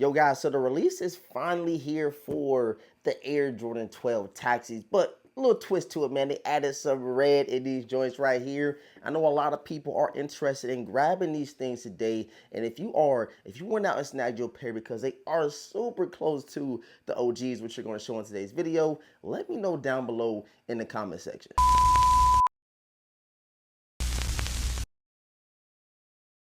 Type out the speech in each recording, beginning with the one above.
Yo guys, so the release is finally here for the Air Jordan 12 taxis, but a little twist to it, man. They added some red in these joints right here. I know a lot of people are interested in grabbing these things today, and if you went out and snagged your pair because they are super close to the OGs, which you're going to show in today's video, let me know down below in the comment section.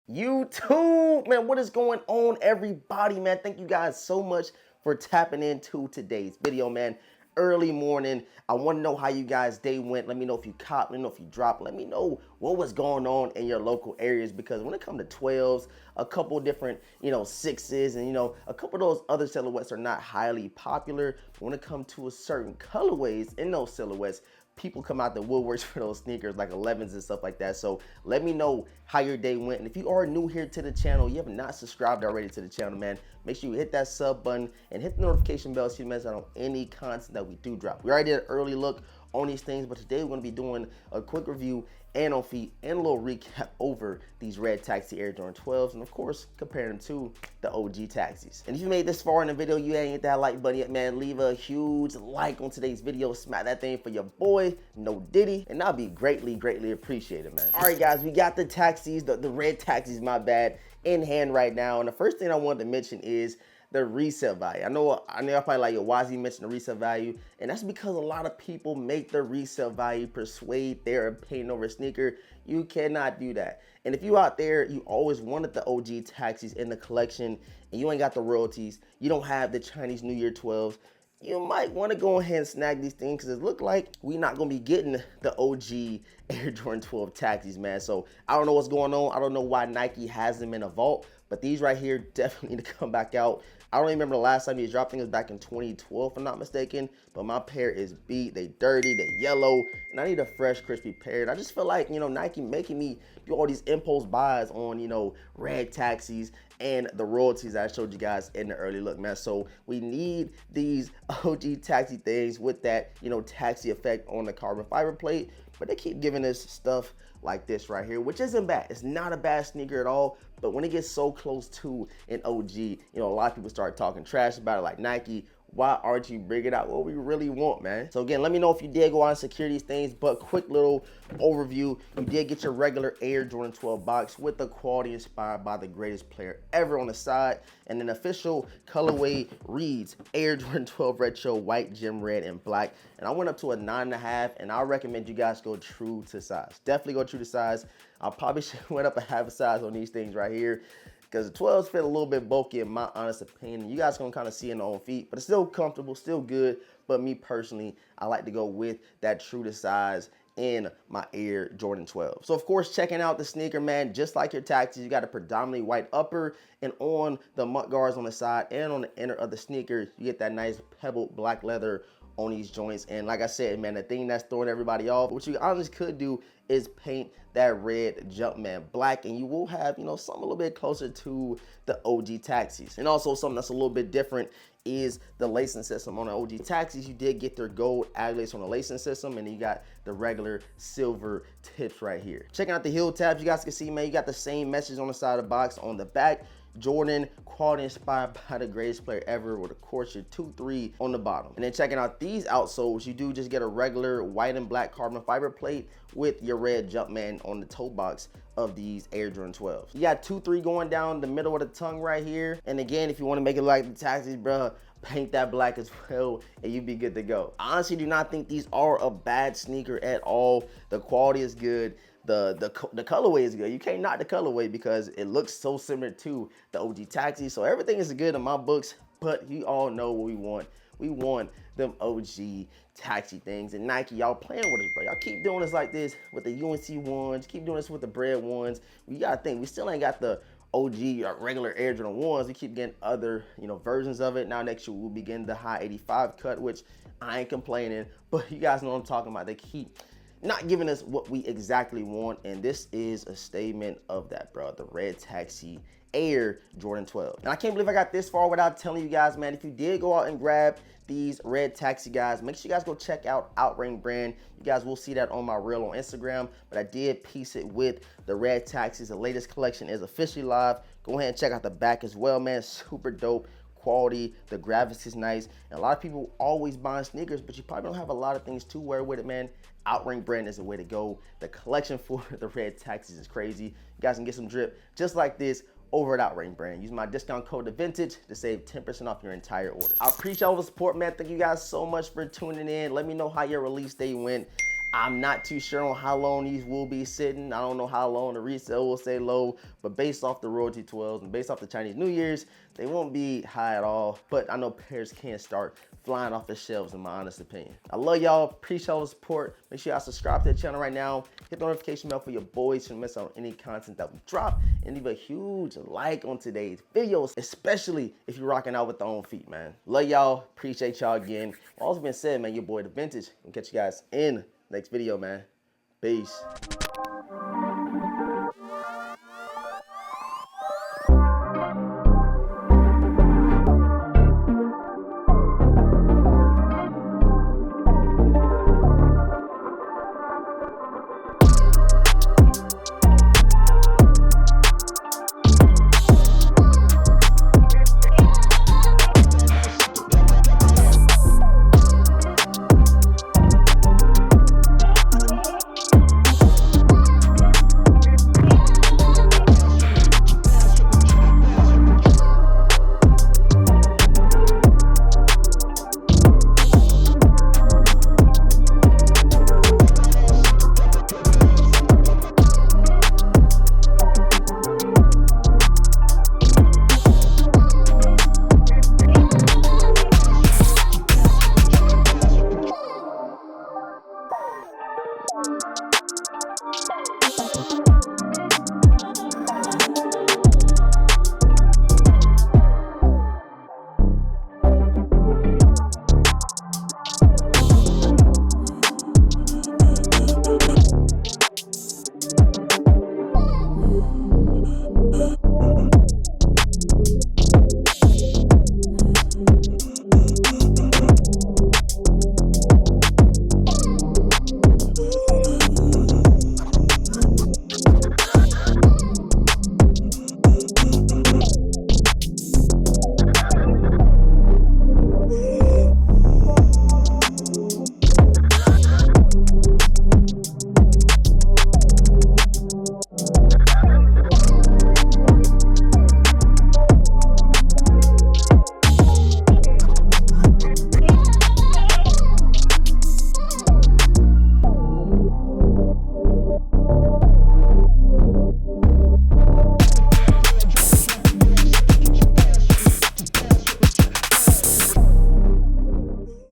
YouTube, man, what is going on, everybody, man? Thank you guys so much for tapping into today's video, man. Early morning, I want to know how you guys' day went. Let me know if you caught, let me know if you dropped, let me know what was going on in your local areas, because when it comes to 12s, a couple different, sixes, and a couple of those other silhouettes are not highly popular. But when it comes to a certain colorways in those silhouettes, people come out the woodworks for those sneakers like 11s and stuff like that. So let me know how your day went. And if you are new here to the channel, you have not subscribed already to the channel, man, make sure you hit that sub button and hit the notification bell so you miss out on any content that we do drop. We already did an early look on these things, but today we're going to be doing a quick review and on feet and a little recap over these red taxi Air Jordan 12s, and of course compare them to the OG taxis. And if you made this far in the video, you ain't hit that like button yet, man, leave a huge like on today's video, smack that thing for your boy No Diddy, and that'll be greatly appreciated, man. All right guys, we got the taxis, the red taxis, my bad, in hand right now. And the first thing I wanted to mention is the resale value. I know y'all probably like, yo, why is he mentioning the resale value? And that's because a lot of people make the resale value persuade their opinion over a sneaker. You cannot do that. And if you out there, you always wanted the OG taxis in the collection and you ain't got the royalties, you don't have the Chinese New Year 12s, you might want to go ahead and snag these things, because it look like we not going to be getting the OG Air Jordan 12 taxis, man. So I don't know what's going on. I don't know why Nike has them in a vault, but these right here definitely need to come back out. I don't remember the last time these dropped. I think it was back in 2012, if I'm not mistaken. But my pair is beat. They dirty, they yellow, and I need a fresh, crispy pair. And I just feel like, Nike making me do all these impulse buys on, red taxis and the royalties I showed you guys in the early look, man. So we need these OG taxi things with that, taxi effect on the carbon fiber plate. But they keep giving us stuff like this right here, which isn't bad. It's not a bad sneaker at all. But when it gets so close to an OG, a lot of people start talking trash about it, like, Nike, why aren't you bringing out what we really want, man? So again, let me know if you did go out and secure these things, but quick little overview. You did get your regular Air Jordan 12 box with the quality inspired by the greatest player ever on the side. And an official colorway reads Air Jordan 12 Retro White, Gem Red, and Black. And I went up to a 9.5, and I recommend you guys go true to size. Definitely go true to size. I probably should have went up a half a size on these things right here, because the 12s fit a little bit bulky in my honest opinion. You guys gonna kind of see in their own feet, but it's still comfortable, still good. But me personally, I like to go with that true to size in my Air Jordan 12. So of course, checking out the sneaker, man, just like your taxis, you got a predominantly white upper, and on the mud guards on the side and on the inner of the sneaker, you get that nice pebbled black leather on these joints. And like I said, man, the thing that's throwing everybody off, what you honestly could do, is paint that red Jumpman black, and you will have, something a little bit closer to the OG taxis. And also something that's a little bit different is the lacing system. On the OG taxis, you did get their gold agglets on the lacing system, and you got the regular silver tips right here. Checking out the heel tabs, you guys can see, man, you got the same message on the side of the box. On the back, Jordan, quality inspired by the greatest player ever, with of course your 2-3 on the bottom. And then checking out these outsoles, you do just get a regular white and black carbon fiber plate with your red Jumpman on the toe box of these Air Jordan 12s. You got 2-3 going down the middle of the tongue right here. And again, if you want to make it like the taxis, bro, paint that black as well, and you'd be good to go. I honestly do not think these are a bad sneaker at all. The quality is good. The colorway is good. You can't knock the colorway because it looks so similar to the OG taxi. So everything is good in my books, but you all know what we want. We want them OG taxi things. And Nike, y'all playing with us, bro. Y'all keep doing this like this with the UNC ones. Keep doing this with the bread ones. We gotta think, we still ain't got the OG or regular Air Jordan 1s. We keep getting other, versions of it. Now next year we'll begin the high 85 cut, which I ain't complaining, but you guys know what I'm talking about. They keep not giving us what we exactly want, and this is a statement of that, bro. The red taxi Air Jordan 12. And I can't believe I got this far without telling you guys, man, if you did go out and grab these red taxi guys, make sure you guys go check out OutRank Brand. You guys will see that on my reel on Instagram, but I did piece it with the red taxis. The latest collection is officially live. Go ahead and check out the back as well, man. Super dope. quality, the graphics is nice, and a lot of people always buying sneakers, but you probably don't have a lot of things to wear with it, man. OutRank Brand is the way to go. The collection for the red taxis is crazy. You guys can get some drip just like this over at OutRank Brand. Use my discount code DeVintage to save 10% off your entire order. I appreciate all the support, man. Thank you guys so much for tuning in. Let me know how your release day went. I'm not too sure on how long these will be sitting. I don't know how long the resale will stay low, but based off the royalty 12s and based off the Chinese New Year's, they won't be high at all. But I know pairs can start flying off the shelves, in my honest opinion. I love y'all. Appreciate all the support. Make sure y'all subscribe to the channel right now. Hit the notification bell for your boys so you don't miss out on any content that we drop. And leave a huge like on today's videos, especially if you're rocking out with the own feet, man. Love y'all. Appreciate y'all again. All that's been said, man, your boy DeVintage. I'll catch you guys in next video, man. Peace.